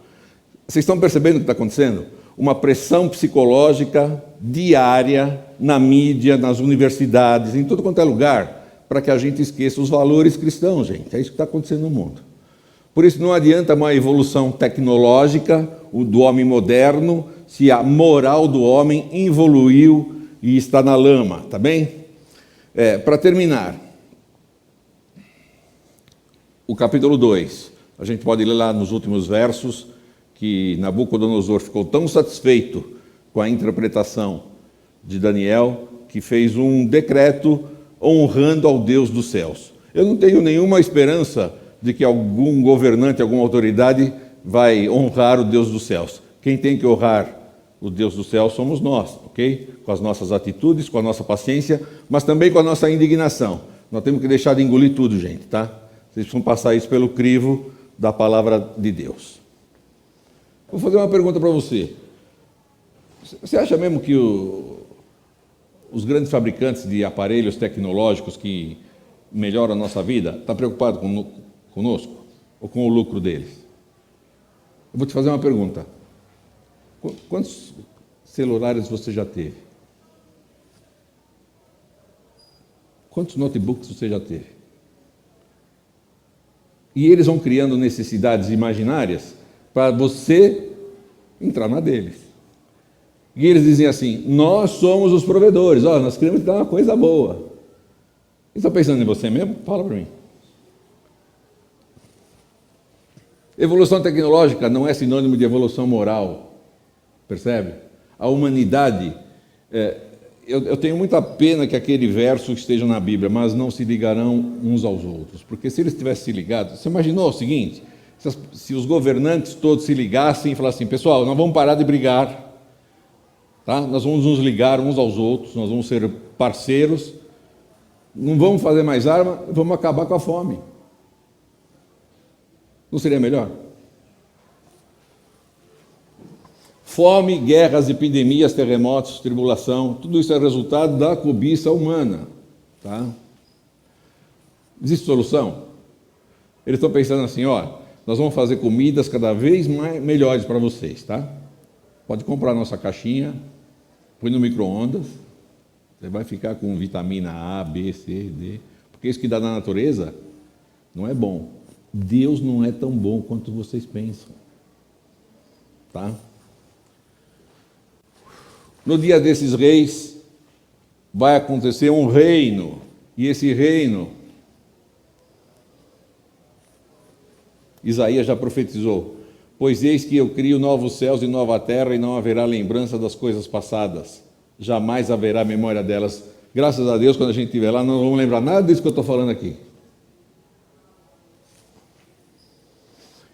Vocês estão percebendo o que está acontecendo? Uma pressão psicológica diária na mídia, nas universidades, em tudo quanto é lugar, para que a gente esqueça os valores cristãos, gente. É isso que está acontecendo no mundo. Por isso não adianta uma evolução tecnológica do homem moderno, se a moral do homem evoluiu e está na lama, tá bem? Para terminar, o capítulo 2, a gente pode ler lá nos últimos versos, que Nabucodonosor ficou tão satisfeito com a interpretação de Daniel, que fez um decreto honrando ao Deus dos céus. Eu não tenho nenhuma esperança de que algum governante, alguma autoridade vai honrar o Deus dos céus. Quem tem que honrar o Deus do céu somos nós, ok? Com as nossas atitudes, com a nossa paciência, mas também com a nossa indignação. Nós temos que deixar de engolir tudo, gente, tá? Vocês precisam passar isso pelo crivo da palavra de Deus. Vou fazer uma pergunta para você. Você acha mesmo que os grandes fabricantes de aparelhos tecnológicos que melhoram a nossa vida estão preocupados conosco ou com o lucro deles? Eu vou te fazer uma pergunta. Quantos celulares você já teve? Quantos notebooks você já teve? E eles vão criando necessidades imaginárias para você entrar na deles. E eles dizem assim: nós somos os provedores, nós queremos te dar uma coisa boa. Eles estão pensando em você mesmo? Fala para mim. Evolução tecnológica não é sinônimo de evolução moral, percebe? A humanidade, eu tenho muita pena que aquele verso esteja na Bíblia, mas não se ligarão uns aos outros, porque se eles tivessem se ligado, você imaginou o seguinte, se os governantes todos se ligassem e falassem: pessoal, nós vamos parar de brigar, tá? Nós vamos nos ligar uns aos outros, nós vamos ser parceiros, não vamos fazer mais arma, vamos acabar com a fome. Não seria melhor? Fome, guerras, epidemias, terremotos, tribulação, tudo isso é resultado da cobiça humana. Tá? Existe solução? Eles estão pensando assim: nós vamos fazer comidas cada vez melhores para vocês. Tá? Pode comprar nossa caixinha, põe no micro-ondas, você vai ficar com vitamina A, B, C, D, porque isso que dá na natureza não é bom. Deus não é tão bom quanto vocês pensam. Tá? No dia desses reis, vai acontecer um reino, e esse reino, Isaías já profetizou: pois eis que eu crio novos céus e nova terra, e não haverá lembrança das coisas passadas, jamais haverá memória delas. Graças a Deus, quando a gente estiver lá, não vamos lembrar nada disso que eu estou falando aqui.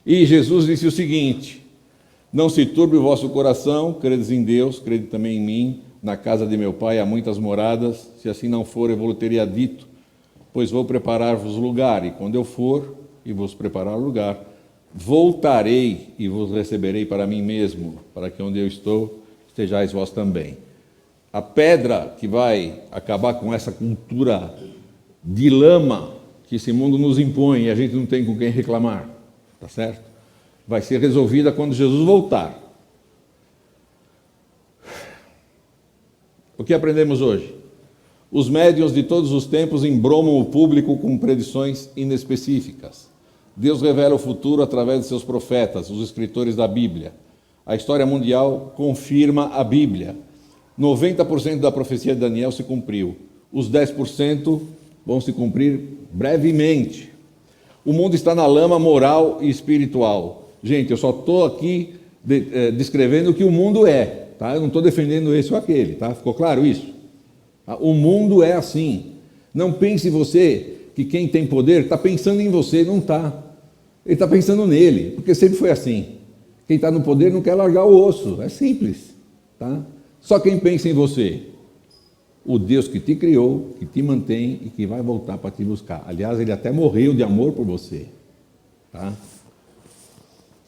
E Jesus disse o seguinte: não se turbe o vosso coração, credes em Deus, crede também em mim. Na casa de meu pai há muitas moradas, se assim não for, eu vos teria dito, pois vou preparar-vos lugar, e quando eu for e vos preparar lugar, voltarei e vos receberei para mim mesmo, para que onde eu estou, estejais vós também. A pedra que vai acabar com essa cultura de lama que esse mundo nos impõe e a gente não tem com quem reclamar, tá certo? Vai ser resolvida quando Jesus voltar. O que aprendemos hoje? Os médiuns de todos os tempos embromam o público com predições inespecíficas. Deus revela o futuro através de seus profetas, os escritores da Bíblia. A história mundial confirma a Bíblia. 90% da profecia de Daniel se cumpriu. Os 10% vão se cumprir brevemente. O mundo está na lama moral e espiritual. Gente, eu só estou aqui descrevendo o que o mundo é, tá? Eu não estou defendendo esse ou aquele, tá? Ficou claro isso? O mundo é assim. Não pense você que quem tem poder está pensando em você, não está. Ele está pensando nele, porque sempre foi assim. Quem está no poder não quer largar o osso, é simples, tá? Só quem pensa em você, o Deus que te criou, que te mantém e que vai voltar para te buscar. Aliás, ele até morreu de amor por você, tá?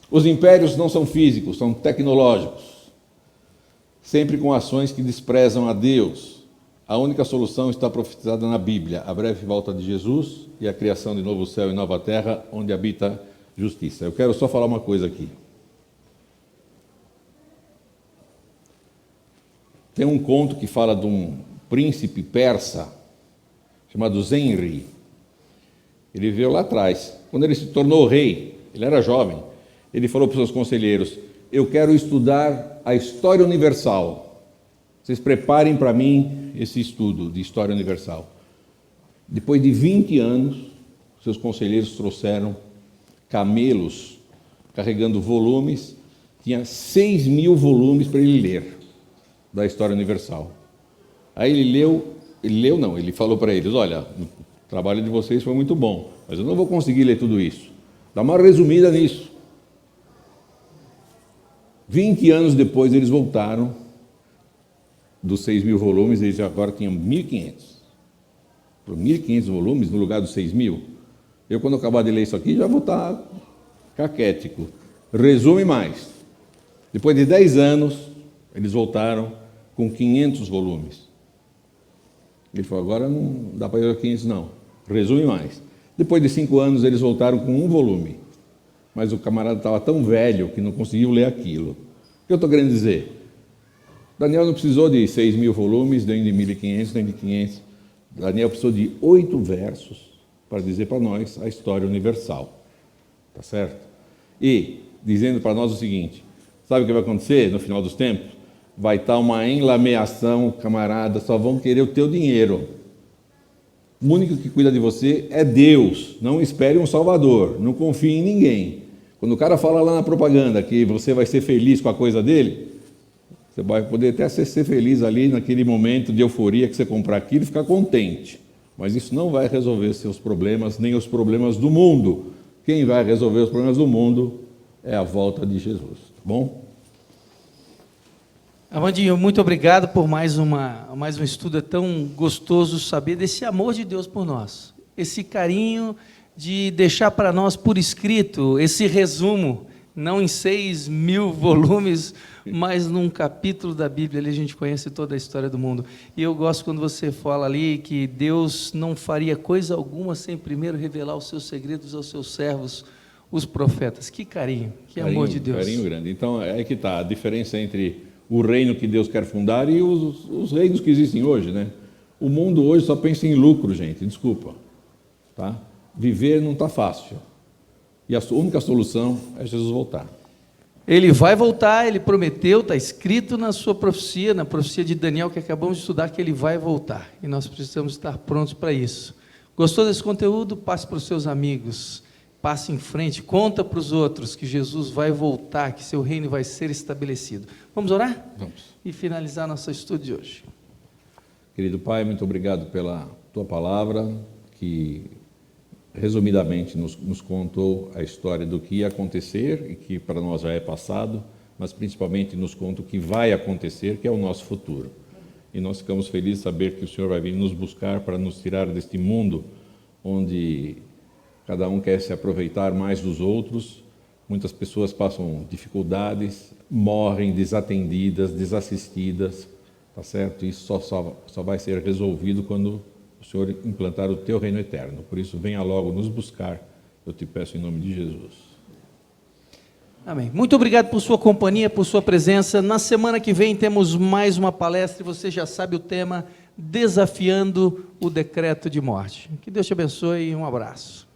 Os impérios não são físicos, são tecnológicos, sempre com ações que desprezam a Deus. A única solução está profetizada na Bíblia, a breve volta de Jesus e a criação de novo céu e nova terra, onde habita justiça. Eu quero só falar uma coisa aqui. Tem um conto que fala de um príncipe persa, chamado Zenri. Ele veio lá atrás. Quando ele se tornou rei, ele era jovem, ele falou para os seus conselheiros: eu quero estudar a história universal. Vocês preparem para mim esse estudo de história universal. Depois de 20 anos, seus conselheiros trouxeram camelos carregando volumes. Tinha 6.000 volumes para ele ler da história universal. Aí ele falou para eles: olha, o trabalho de vocês foi muito bom, mas eu não vou conseguir ler tudo isso. Dá uma resumida nisso. 20 anos depois eles voltaram, dos 6.000 volumes, eles agora tinham 1.500. Por 1.500 volumes no lugar dos 6.000. Eu, quando acabar de ler isso aqui, já vou estar caquético. Resume mais. Depois de 10 anos, eles voltaram com 500 volumes. Ele falou: agora não dá para ir a 500 não. Resume mais. Depois de 5 anos, eles voltaram com 1 volume. Mas o camarada estava tão velho que não conseguiu ler aquilo. O que eu estou querendo dizer? Daniel não precisou de 6.000 volumes, nem de 1.500, nem de 500. Daniel precisou de 8 versos para dizer para nós a história universal. Tá certo? E dizendo para nós o seguinte: sabe o que vai acontecer no final dos tempos? Vai estar uma enlameação, camarada, só vão querer o teu dinheiro. O único que cuida de você é Deus. Não espere um salvador, não confie em ninguém. Quando o cara fala lá na propaganda que você vai ser feliz com a coisa dele, você vai poder até ser feliz ali naquele momento de euforia que você comprar aquilo e ficar contente. Mas isso não vai resolver seus problemas, nem os problemas do mundo. Quem vai resolver os problemas do mundo é a volta de Jesus. Tá bom? Amandinho, muito obrigado por mais um estudo. É tão gostoso saber desse amor de Deus por nós. Esse carinho de deixar para nós por escrito esse resumo, não em 6.000 volumes, mas num capítulo da Bíblia. Ali a gente conhece toda a história do mundo. E eu gosto quando você fala ali que Deus não faria coisa alguma sem primeiro revelar os seus segredos aos seus servos, os profetas. Que carinho, que amor de Deus. Carinho grande. Então, é que está a diferença entre o reino que Deus quer fundar e os reinos que existem hoje, né? O mundo hoje só pensa em lucro, gente, desculpa. Tá? Viver não está fácil. E a única solução é Jesus voltar. Ele vai voltar, ele prometeu, está escrito na sua profecia, na profecia de Daniel, que acabamos de estudar, que ele vai voltar. E nós precisamos estar prontos para isso. Gostou desse conteúdo? Passe para os seus amigos. Passe em frente, conta para os outros que Jesus vai voltar, que seu reino vai ser estabelecido. Vamos orar? Vamos. E finalizar nosso estudo de hoje. Querido Pai, muito obrigado pela Tua palavra, que resumidamente nos contou a história do que ia acontecer, e que para nós já é passado, mas principalmente nos conta o que vai acontecer, que é o nosso futuro. E nós ficamos felizes de saber que o Senhor vai vir nos buscar para nos tirar deste mundo onde cada um quer se aproveitar mais dos outros. Muitas pessoas passam dificuldades, morrem desatendidas, desassistidas, tá certo? Isso só vai ser resolvido quando o Senhor implantar o Teu reino eterno. Por isso, venha logo nos buscar, eu te peço em nome de Jesus. Amém. Muito obrigado por sua companhia, por sua presença. Na semana que vem temos mais uma palestra, e você já sabe o tema, Desafiando o Decreto de Morte. Que Deus te abençoe e um abraço.